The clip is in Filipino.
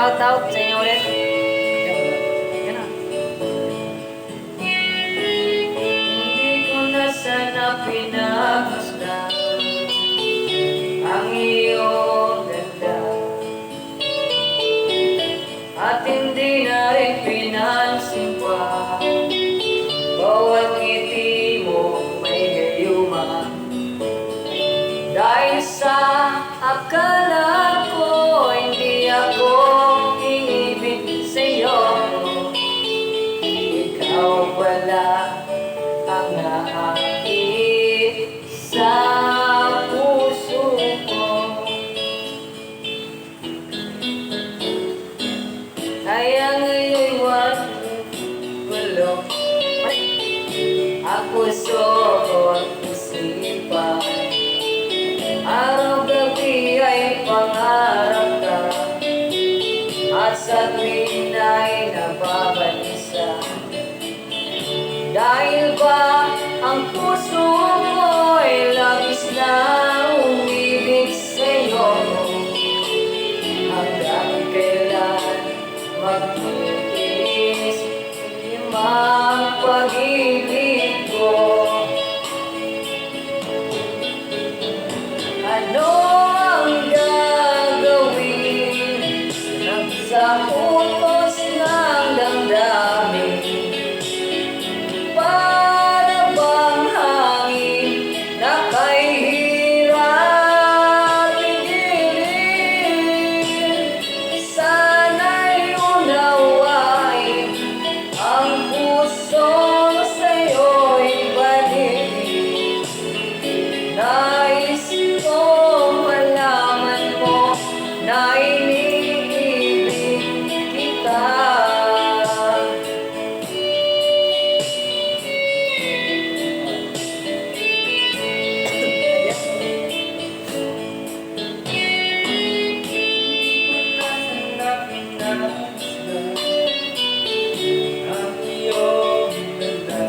Shout out sa inyo ulit. Yan na. Hindi ko na sana pinagmasdan ang iyong ganda, at hindi na rin pinansin pa bawat ngiti mo may gayuma. Dahil sa akala ko hindi ako iibig sa'yo, ikaw pala ang naakit sa puso ko. Kaya ngayon'y walang ang puso ko at isipan. Araw-gabi ay pangarap ka, at sa tuwin ay nababalisa. Dahil ba ang puso ko'y labis na umibig sa'yo, hanggang kailan magtitiis ang pag-ibig ko. Ano ang gagawin sa utos ng damdamin? Para bang hangin na kay hirap pigilin? Sana'y unawain ang puso sa'yo'y balik. Nais kong malaman mo na iniibig kita. Ang iyong ganda,